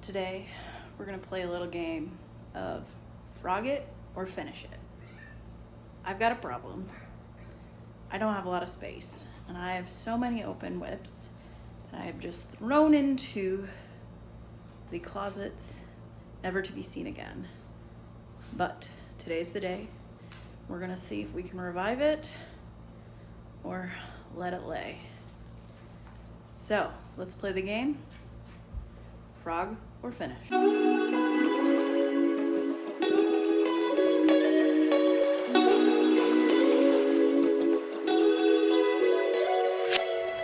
Today we're gonna play a little game of frog it or finish it. I've got a problem. I don't have a lot of space and I have so many open WIPs that I have just thrown into the closet, never to be seen again. But today's the day. We're gonna see if we can revive it or let it lay. So let's play the game. Frog or finish.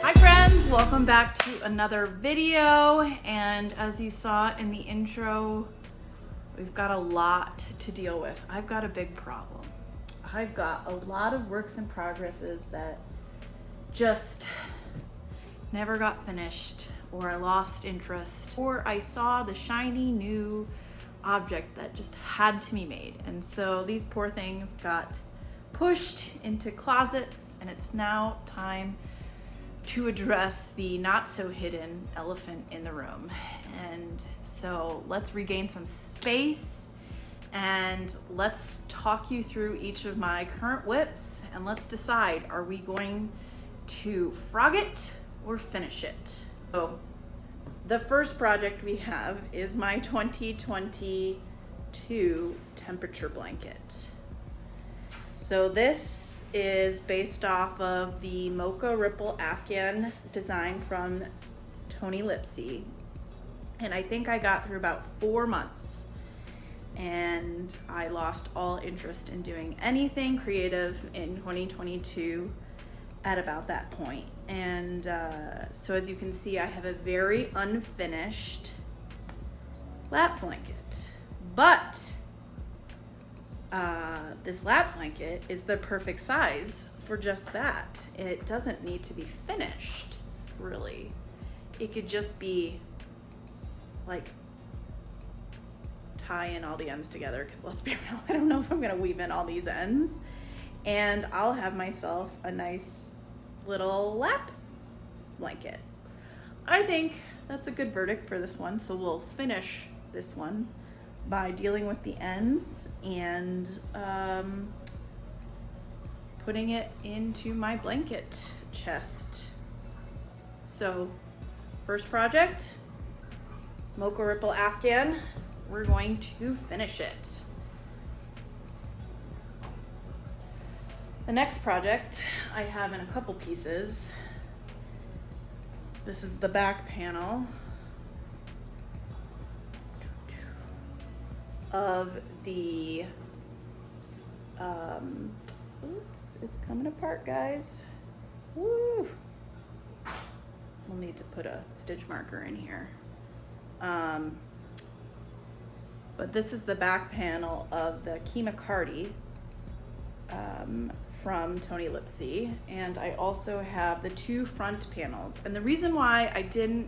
Hi friends, welcome back to another video. And as you saw in the intro, we've got a lot to deal with. I've got a big problem. I've got a lot of works in progresses that just never got finished, or I lost interest, or I saw the shiny new object that just had to be made. And so these poor things got pushed into closets, and it's now time to address the not so hidden elephant in the room. And so let's regain some space and let's talk you through each of my current WIPs, and let's decide, are we going to frog it or finish it? So the first project we have is my 2022 temperature blanket. So this is based off of the Mocha Ripple Afghan design from Tony Lipsy. And I think I got through about 4 months and I lost all interest in doing anything creative in 2022 at about that point. And so as you can see, I have a very unfinished lap blanket, but this lap blanket is the perfect size for just that. It doesn't need to be finished, really. It could just be like tie in all the ends together, because let's be real, I don't know if I'm gonna weave in all these ends, and I'll have myself a nice little lap blanket. I think that's a good verdict for this one. So we'll finish this one by dealing with the ends and putting it into my blanket chest. So first project, Mocha Ripple Afghan. We're going to finish it. The next project I have in a couple pieces. This is the back panel of the, oops, it's coming apart, guys. Woo! We'll need to put a stitch marker in here. But this is the back panel of the Kima Cardi from Tony Lipsy, and I also have the 2 front panels. And the reason why I didn't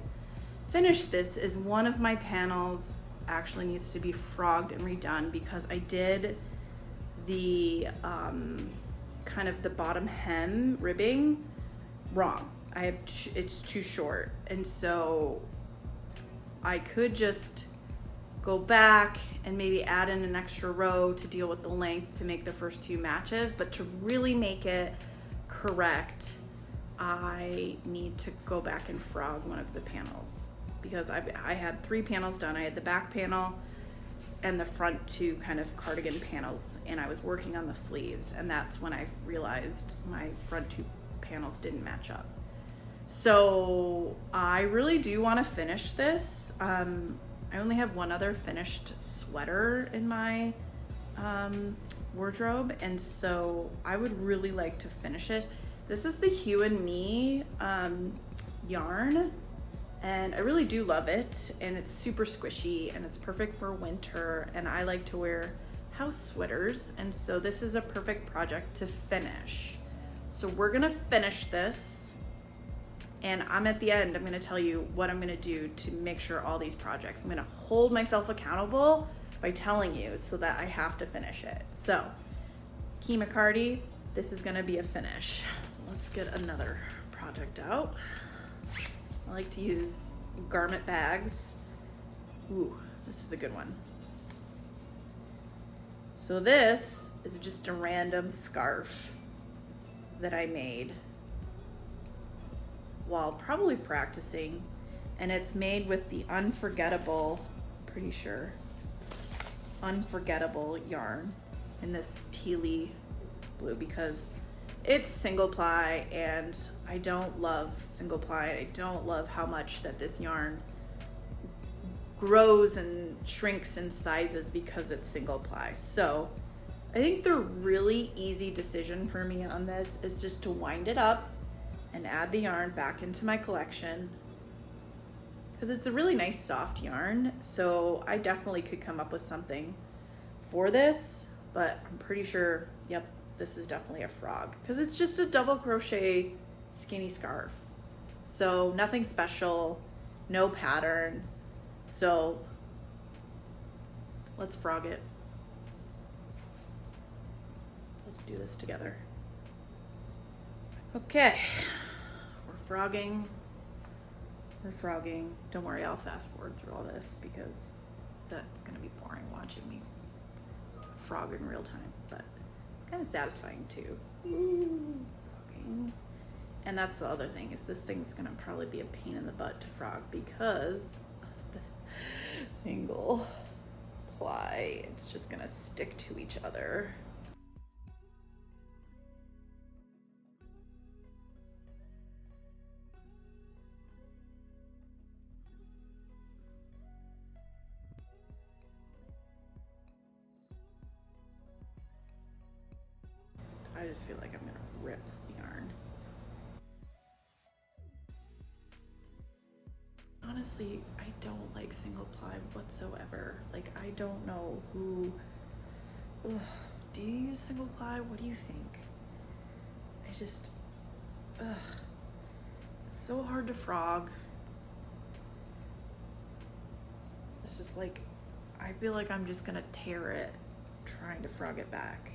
finish this is one of my panels actually needs to be frogged and redone, because I did the kind of the bottom hem ribbing wrong. It's too short, and so I could just go back and maybe add in an extra row to deal with the length to make the first 2 matches. But to really make it correct, I need to go back and frog one of the panels, because I had 3 panels done. I had the back panel and the front 2 kind of cardigan panels, and I was working on the sleeves, and that's when I realized my front 2 panels didn't match up. So I really do want to finish this. I only have one other finished sweater in my wardrobe, and so I would really like to finish it. This is the Hue and Me yarn, and I really do love it, and it's super squishy and it's perfect for winter, and I like to wear house sweaters, and so this is a perfect project to finish. So we're gonna finish this. And I'm at the end, I'm gonna tell you what I'm gonna do to make sure all these projects, I'm gonna hold myself accountable by telling you so that I have to finish it. So, Kima Cardi, this is gonna be a finish. Let's get another project out. I like to use garment bags Ooh, this is a good one. So this is just a random scarf that I made while probably practicing, and it's made with the unforgettable, pretty sure, unforgettable yarn in this tealy blue, because it's single ply and I don't love single ply. I don't love how much that this yarn grows and shrinks in sizes because it's single ply. So I think the really easy decision for me on this is just to wind it up and add the yarn back into my collection, because it's a really nice soft yarn. So I definitely could come up with something for this, but I'm pretty sure, yep, this is definitely a frog, because it's just a double crochet skinny scarf. So nothing special, no pattern. So let's frog it. Let's do this together. Okay, we're frogging. Don't worry, I'll fast forward through all this because that's gonna be boring watching me frog in real time, but kind of satisfying too. Frogging. And that's the other thing, is this thing's gonna probably be a pain in the butt to frog because of the single ply. It's just gonna stick to each other. I just feel like I'm gonna rip the yarn. Honestly, I don't like single ply whatsoever. Like, I don't know who, ugh, do you use single ply? What do you think? I just, it's so hard to frog. It's just like, I feel like I'm just gonna tear it trying to frog it back.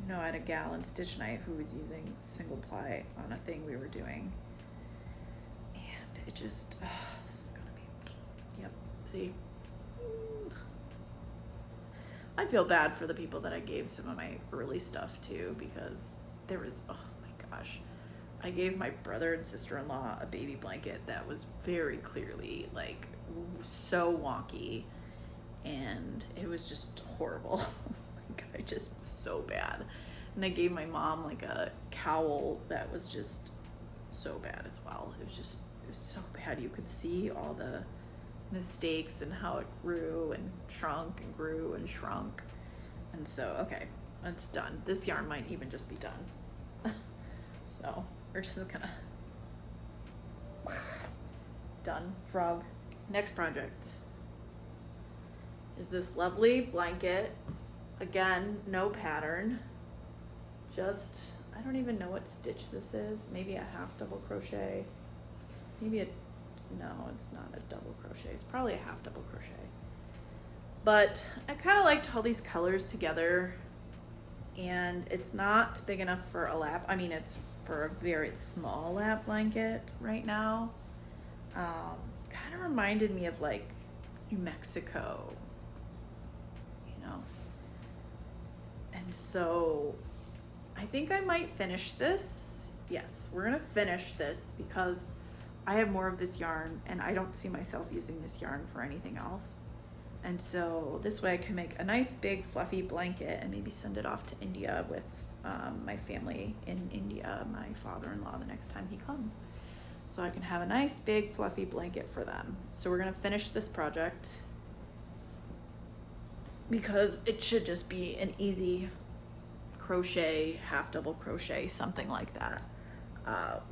You know, I had a gal in Stitch Night who was using single ply on a thing we were doing, and it just, this is gonna be, yep, see? I feel bad for the people that I gave some of my early stuff to, because there was, oh my gosh, I gave my brother and sister-in-law a baby blanket that was very clearly like so wonky, and it was just horrible. Like, I just so bad. And I gave my mom like a cowl that was just so bad as well. It was so bad. You could see all the mistakes and how it grew and shrunk and grew and shrunk. And so, okay, it's done. This yarn might even just be done. So we're just gonna done. Frog. Next project is this lovely blanket. Again, no pattern, just, I don't even know what stitch this is. Maybe a half double crochet, maybe no, it's not a double crochet. It's probably a half double crochet. But I kind of liked all these colors together, and it's not big enough for a lap. I mean, it's for a very small lap blanket right now. Kind of reminded me of like New Mexico, you know? And so I think I might finish this. Yes, we're gonna finish this because I have more of this yarn and I don't see myself using this yarn for anything else. And so this way I can make a nice big fluffy blanket and maybe send it off to India with my family in India, my father-in-law, the next time he comes. So I can have a nice big fluffy blanket for them. So we're gonna finish this project because it should just be an easy crochet, half double crochet, something like that,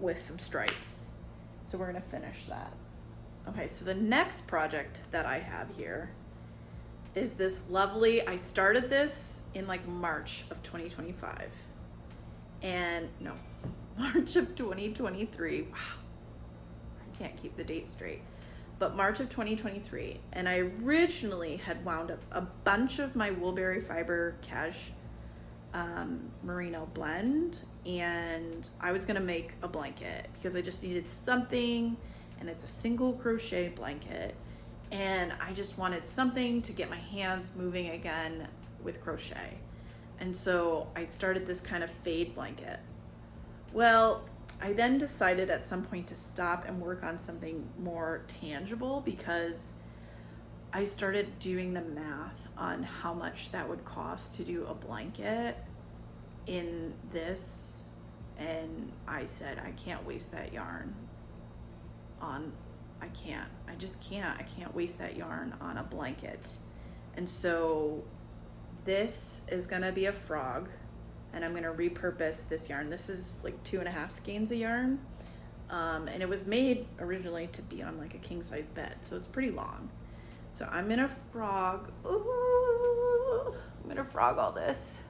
with some stripes. So we're gonna finish that. Okay, so the next project that I have here is this lovely, I started this in like March of 2025. And no, March of 2023. Wow, I can't keep the date straight. But March of 2023. And I originally had wound up a bunch of my Woolberry Fiber cash merino blend, and I was gonna make a blanket because I just needed something, and it's a single crochet blanket, and I just wanted something to get my hands moving again with crochet. And so I started this kind of fade blanket. Well, I then decided at some point to stop and work on something more tangible because I started doing the math on how much that would cost to do a blanket in this, and I said I can't waste that yarn on, I can't waste that yarn on a blanket. And so this is gonna be a frog, and I'm gonna repurpose this yarn. This is like 2.5 skeins of yarn, and it was made originally to be on like a king size bed, so it's pretty long. So I'm gonna frog, ooh, I'm gonna frog all this.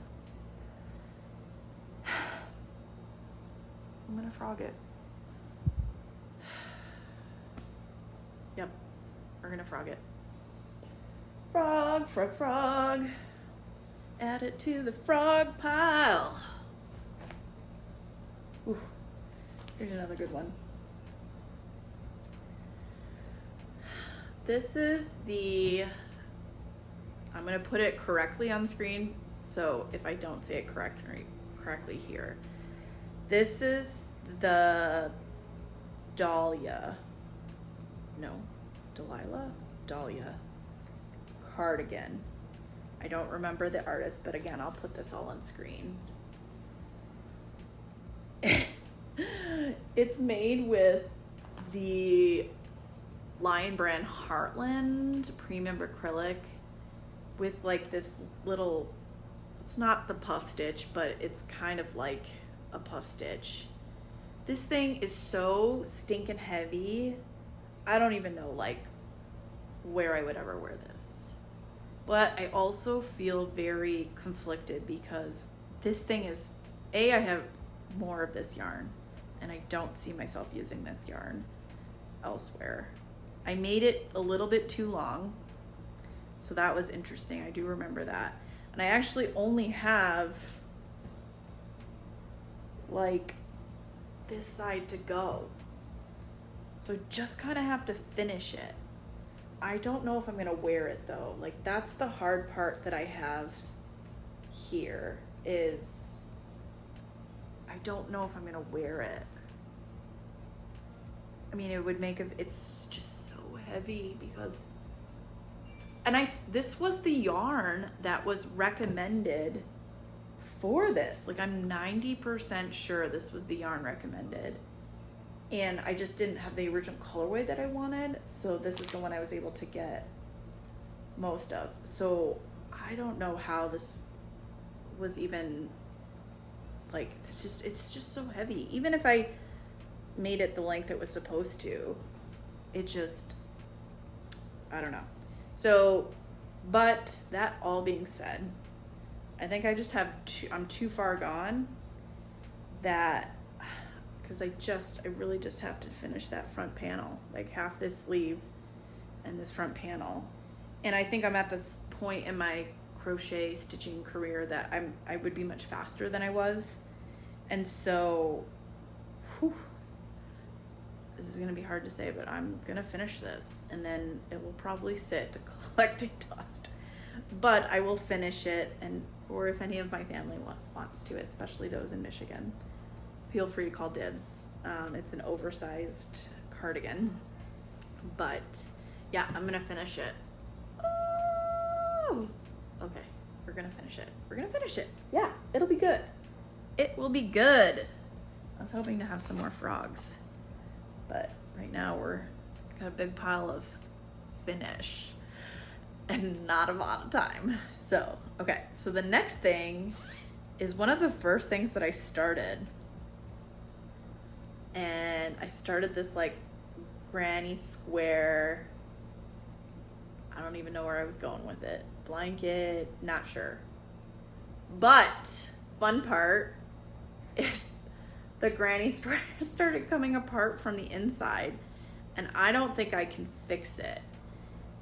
I'm gonna frog it. Yep, we're gonna frog it. Frog, frog, frog. Add it to the frog pile. Ooh, here's another good one. This is the, I'm gonna put it correctly on screen, so if I don't say it correctly here. This is the Delilah cardigan. I don't remember the artist, but again, I'll put this all on screen. It's made with the Lion Brand Heartland premium acrylic with like this little, it's not the puff stitch, but it's kind of like a puff stitch. This thing is so stinking heavy. I don't even know like where I would ever wear this. But I also feel very conflicted because this thing is, I have more of this yarn, and I don't see myself using this yarn elsewhere. I made it a little bit too long, so that was interesting. I do remember that. And I actually only have like this side to go. So just kind of have to finish it. I don't know if I'm gonna wear it though. Like that's the hard part that I have here is I don't know if I'm gonna wear it. I mean, it would make it's just so heavy because, and this was the yarn that was recommended for this. Like I'm 90% sure this was the yarn recommended. And I just didn't have the original colorway that I wanted. So this is the one I was able to get most of. So I don't know how this was even like, it's just so heavy. Even if I made it the length it was supposed to, it just, I don't know. So, but that all being said, I think I just have I'm too far gone that, because I really just have to finish that front panel, like half this sleeve and this front panel. And I think I'm at this point in my crochet stitching career that I would be much faster than I was. And so, whew, this is gonna be hard to say, but I'm gonna finish this and then it will probably sit collecting dust. But I will finish it, and or if any of my family wants to, especially those in Michigan, feel free to call dibs. It's an oversized cardigan, but yeah, I'm gonna finish it. Oh, okay, we're gonna finish it. We're gonna finish it. Yeah, it'll be good. It will be good. I was hoping to have some more frogs, but right now we're got a big pile of finish and not a lot of time. So, okay, so the next thing is one of the first things that I started. And I started this like granny square, I don't even know where I was going with it. Blanket, not sure. But fun part is the granny square started coming apart from the inside, and I don't think I can fix it.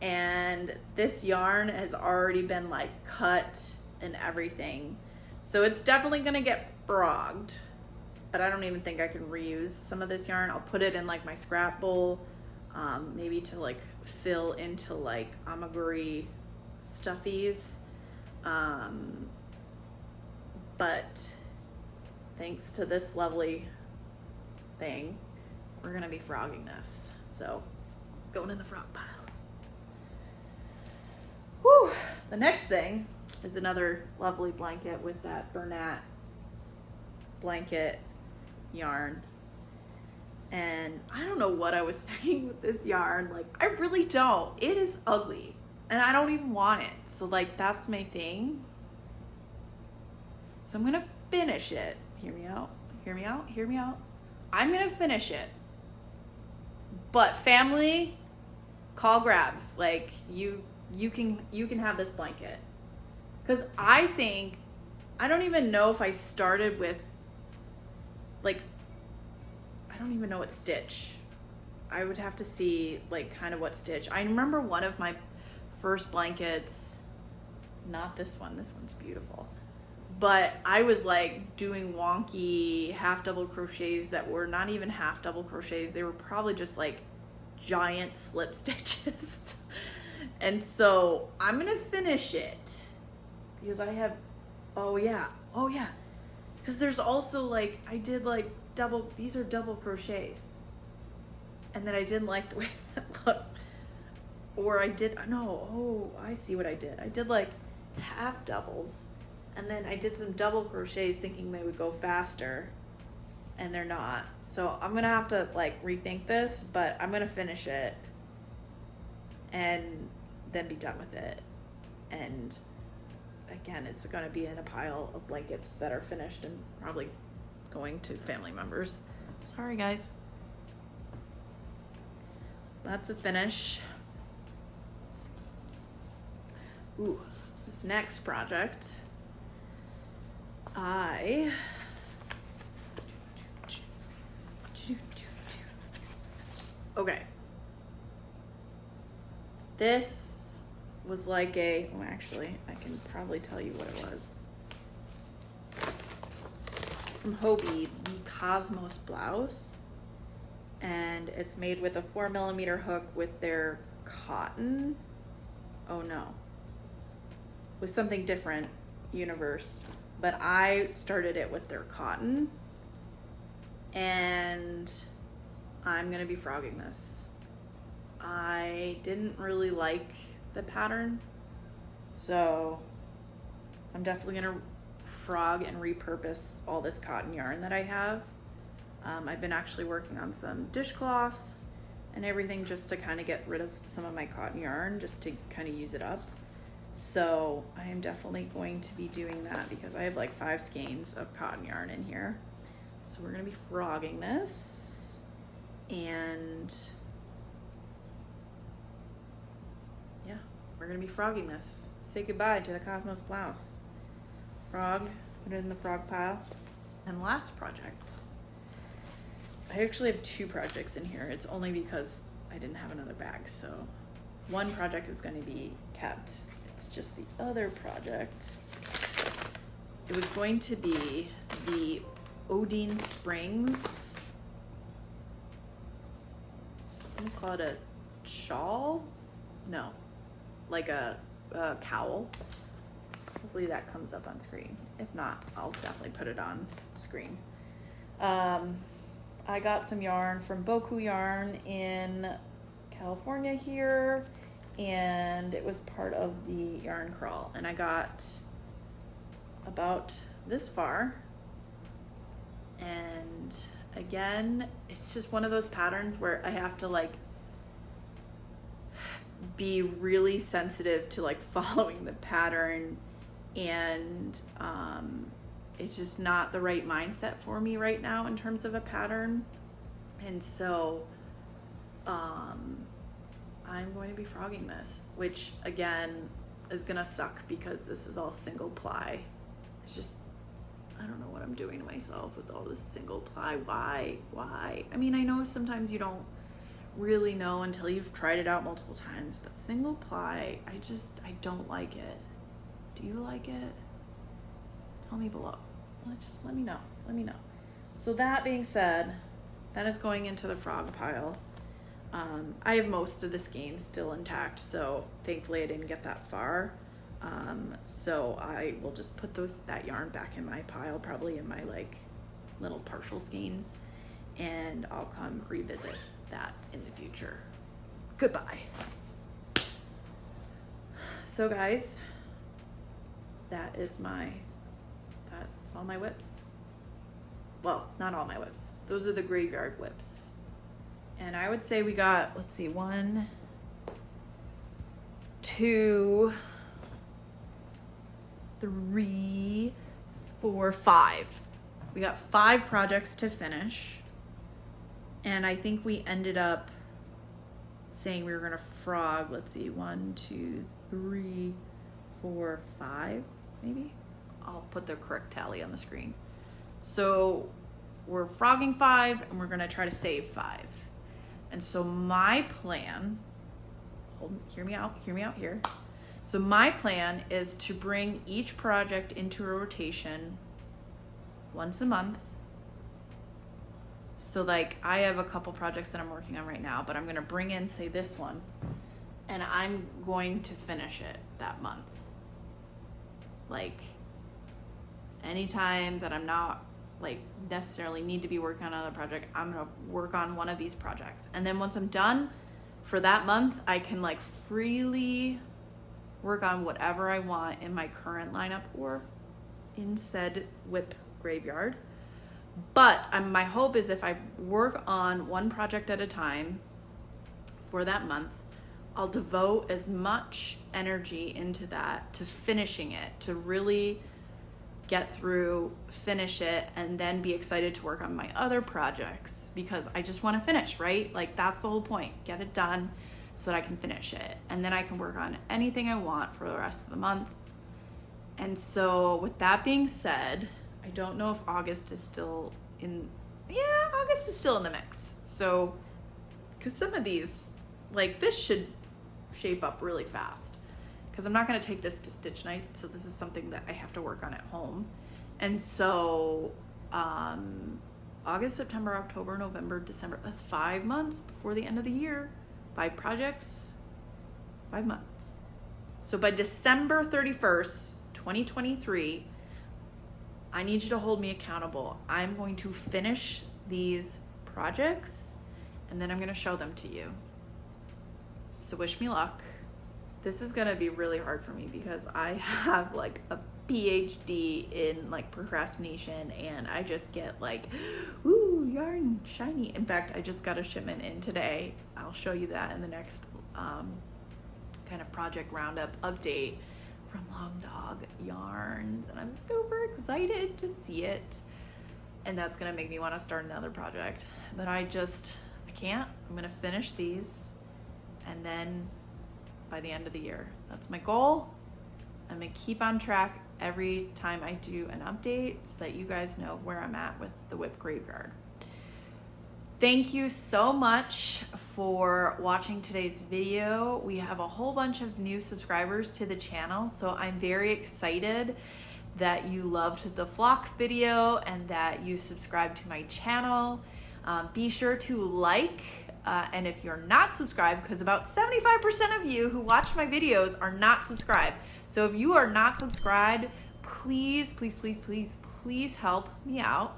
And this yarn has already been like cut and everything. So it's definitely gonna get frogged, but I don't even think I can reuse some of this yarn. I'll put it in like my scrap bowl, maybe to like fill into like amigurumi stuffies. But thanks to this lovely thing, we're gonna be frogging this. So it's going in the frog pile. Whew. The next thing is another lovely blanket with that Bernat blanket yarn. And I don't know what I was thinking with this yarn. Like, I really don't. It is ugly and I don't even want it. So like, that's my thing. So I'm gonna finish it. Hear me out, hear me out, hear me out. I'm gonna finish it. But family, call grabs. Like, you can have this blanket. Cause I think, I don't even know if I started with, like, I don't even know what stitch. I would have to see like kind of what stitch. I remember one of my first blankets, not this one, this one's beautiful. But I was like doing wonky half double crochets that were not even half double crochets. They were probably just like giant slip stitches. And so I'm gonna finish it because I have, oh yeah. Because there's also like, I did like double, these are double crochets. And then I didn't like the way that looked. Or I did, no, oh, I see what I did. I did like half doubles. And then I did some double crochets thinking they would go faster, and they're not. So I'm gonna have to like rethink this, but I'm gonna finish it and then be done with it. And again, it's gonna be in a pile of blankets that are finished and probably going to family members. Sorry guys. That's a finish. Ooh, this next project, okay. This was like a, well, actually, I can probably tell you what it was. From Hobie, the Cosmos blouse. And it's made with a 4mm hook with their cotton. Oh no. With something different, universe. But I started it with their cotton. And I'm gonna be frogging this. I didn't really like the pattern, so I'm definitely gonna frog and repurpose all this cotton yarn that I have. I've been actually working on some dishcloths and everything just to kind of get rid of some of my cotton yarn, just to kind of use it up. So I am definitely going to be doing that because I have like 5 skeins of cotton yarn in here. So we're gonna be frogging this, and yeah, we're gonna be frogging this. Say goodbye to the Cosmos blouse. Frog, put it in the frog pile. And last project. I actually have 2 projects in here. It's only because I didn't have another bag. So one project is going to be kept. It's just the other project. It was going to be the Odin Springs. I'm gonna call it a shawl? No, like a cowl. Hopefully that comes up on screen. If not, I'll definitely put it on screen. I got some yarn from Boku Yarn in California here, and it was part of the yarn crawl. And I got about this far. And again, it's just one of those patterns where I have to like be really sensitive to like following the pattern, and it's just not the right mindset for me right now in terms of a pattern. And so I'm going to be frogging this, which again is gonna suck because this is all single ply. It's just, I don't know what I'm doing to myself with all this single ply. Why? I mean, I know sometimes you don't really know until you've tried it out multiple times, but single ply, I don't like it. Do you like it? Tell me below. Just let me know. Let me know. So that being said, that is going into the frog pile. I have most of the skeins still intact, so thankfully I didn't get that far. So I will just put that yarn back in my pile, probably in my like little partial skeins, and I'll come revisit that in the future. Goodbye. So guys, that's all my WIPs. Well, not all my WIPs. Those are the graveyard WIPs. And I would say we got, let's see, 1, 2, 3, 4, 5. We got 5 projects to finish. And I think we ended up saying we were gonna frog, let's see, 1, 2, 3, 4, 5, maybe? I'll put the correct tally on the screen. So we're frogging 5 and we're gonna try to save 5. And so my plan, hear me out here. So my plan is to bring each project into a rotation once a month. So like I have a couple projects that I'm working on right now, but I'm gonna bring in, say, this one, and I'm going to finish it that month. Like anytime that I'm not like necessarily need to be working on another project, I'm gonna work on one of these projects. And then once I'm done for that month, I can like freely work on whatever I want in my current lineup or in said WIP graveyard. But my hope is if I work on one project at a time for that month, I'll devote as much energy into that, to finishing it, to really get through, finish it, and then be excited to work on my other projects, because I just want to finish, right? Like that's the whole point. Get it done so that I can finish it. And then I can work on anything I want for the rest of the month. And so with that being said, I don't know if August is still in, August is still in the mix. So, because some of these, like this should shape up really fast. Because I'm not going to take this to stitch night, so this is something that I have to work on at home. And so August, September, October, November, December, that's 5 months before the end of the year. 5 projects, 5 months. So by December 31st, 2023, I need you to hold me accountable. I'm going to finish these projects and then I'm going to show them to you. So wish me luck. This is gonna be really hard for me because I have like a PhD in like procrastination, and I just get like, ooh, yarn shiny. In fact, I just got a shipment in today. I'll show you that in the next kind of project roundup update from Long Dog Yarns, and I'm super excited to see it. And that's gonna make me want to start another project, but I can't. I'm gonna finish these, and then by the end of the year. That's my goal. I'm gonna keep on track every time I do an update so that you guys know where I'm at with the WIP graveyard. Thank you so much for watching today's video. We have a whole bunch of new subscribers to the channel, so I'm very excited that you loved the flock video and that you subscribed to my channel. Be sure to like, and if you're not subscribed, because about 75% of you who watch my videos are not subscribed. So if you are not subscribed, please, please, please, please, please help me out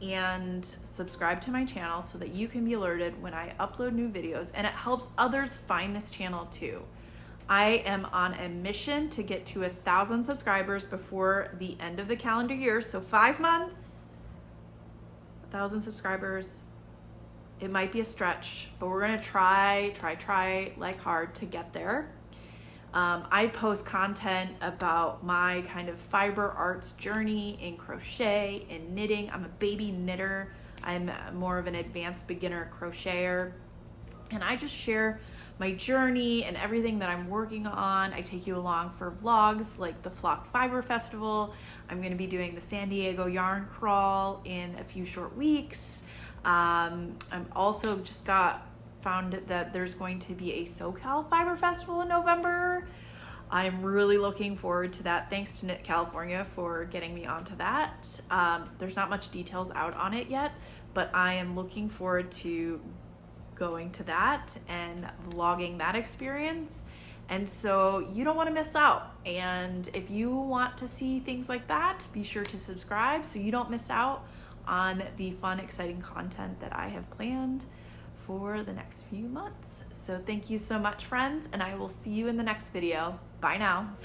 and subscribe to my channel so that you can be alerted when I upload new videos, and it helps others find this channel too. I am on a mission to get to 1,000 subscribers before the end of the calendar year. So 5 months, 1,000 subscribers. It might be a stretch, but we're gonna try like hard to get there. I post content about my kind of fiber arts journey in crochet, in knitting. I'm a baby knitter. I'm more of an advanced beginner crocheter. And I just share my journey and everything that I'm working on. I take you along for vlogs like the Flock Fiber Festival. I'm gonna be doing the San Diego Yarn Crawl in a few short weeks. I'm also just found that there's going to be a SoCal Fiber Festival in November. I'm really looking forward to that. Thanks to Knit California for getting me onto that. There's not much details out on it yet, but I am looking forward to going to that and vlogging that experience. And so you don't want to miss out. And if you want to see things like that, be sure to subscribe so you don't miss out on the fun, exciting content that I have planned for the next few months. So thank you so much, friends, and I will see you in the next video. Bye now.